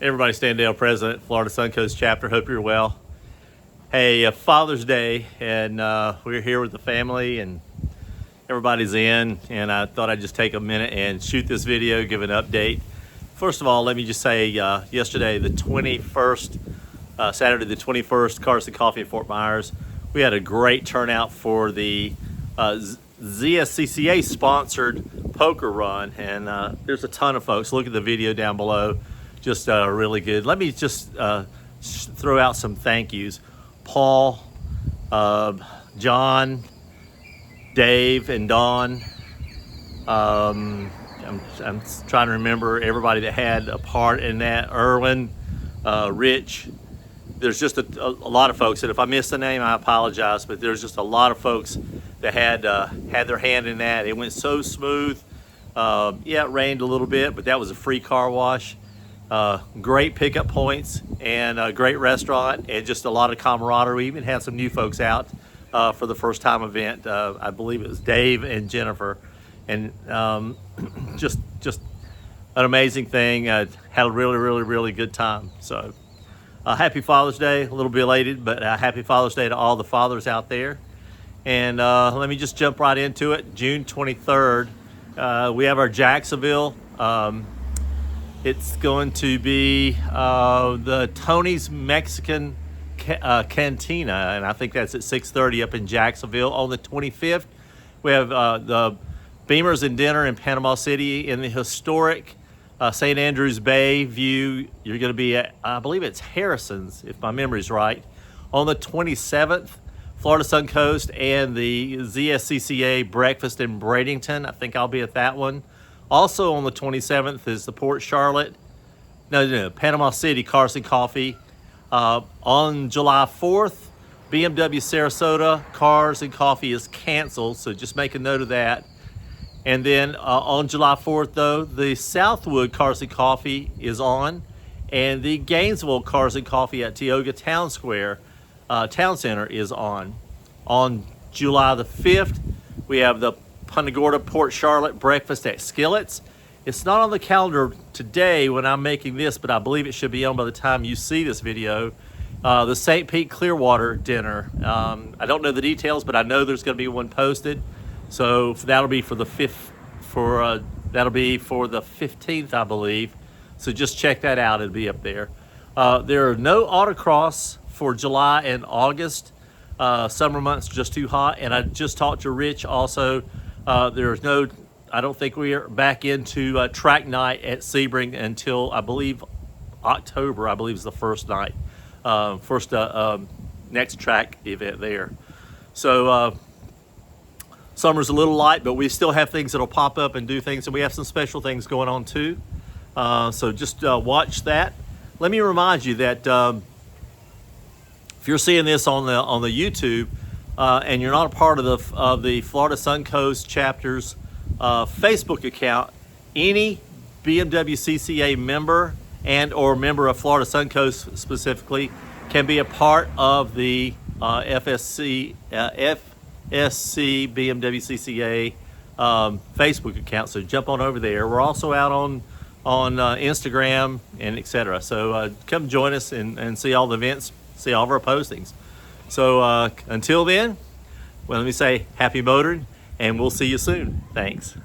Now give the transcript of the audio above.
Everybody, Stan Dale, President, Florida Suncoast Chapter. Hope you're well. Hey, Father's Day, and we're here with the family, and everybody's in, and I thought I'd just take a minute and shoot this video, give an update. First of all, let me just say, yesterday, the 21st, Saturday the 21st, Carson Coffee in Fort Myers, we had a great turnout for the ZSCCA sponsored poker run, and there's a ton of folks. Look at the video down below. Just really good. Let me just throw out some thank yous. Paul, John, Dave, and Don. I'm trying to remember everybody that had a part in that. Erwin, Rich. There's just a lot of folks, and if I missed the name, I apologize, but there's just a lot of folks that had their hand in that. It went so smooth. Yeah, it rained a little bit, but that was a free car wash. Great pickup points, and a great restaurant, and just a lot of camaraderie. We even had some new folks out for the first time event. I believe it was Dave and Jennifer, and just an amazing thing. Had a really good time. So happy Father's Day. A little belated, but happy Father's Day to all the fathers out there. And let me just jump right into it. June 23rd, we have our Jacksonville. It's going to be the Tony's Mexican Cantina, and I think that's at 6:30 up in Jacksonville. On the 25th, we have the Beamers and Dinner in Panama City in the historic St. Andrews Bay view. You're going to be at, I believe it's Harrison's, if my memory's right. On the 27th, Florida Suncoast and the ZSCCA breakfast in Bradenton. I think I'll be at that one. Also on the 27th is the Panama City Carson Coffee. On July 4th, BMW Sarasota Cars and Coffee is canceled, so just make a note of that. And then on July 4th, though, the Southwood Cars and Coffee is on, and the Gainesville Cars and Coffee at Tioga Town Square Town Center is on. On July the 5th, we have the Punta Gorda Port Charlotte breakfast at Skillet's. It's not on the calendar today when I'm making this, but I believe it should be on by the time you see this video. The St. Pete Clearwater dinner. I don't know the details, but I know there's going to be one posted. So that'll be for the 15th, I believe. So just check that out. It'll be up there. There are no autocross for July and August. Summer months just too hot. And I just talked to Rich also. There's no, I don't think we are back into track night at Sebring until, I believe, October, I believe is the first night, next track event there. So summer's a little light, but we still have things that'll pop up and do things, and we have some special things going on too. So just watch that. Let me remind you that if you're seeing this on the YouTube, and you're not a part of the Florida Suncoast Chapter's Facebook account, any BMW CCA member and or member of Florida Suncoast specifically can be a part of the FSC BMW CCA Facebook account. So jump on over there. We're also out on Instagram and etc. So come join us and see all the events, see all of our postings. So until then, well, let me say happy motoring, and we'll see you soon. Thanks.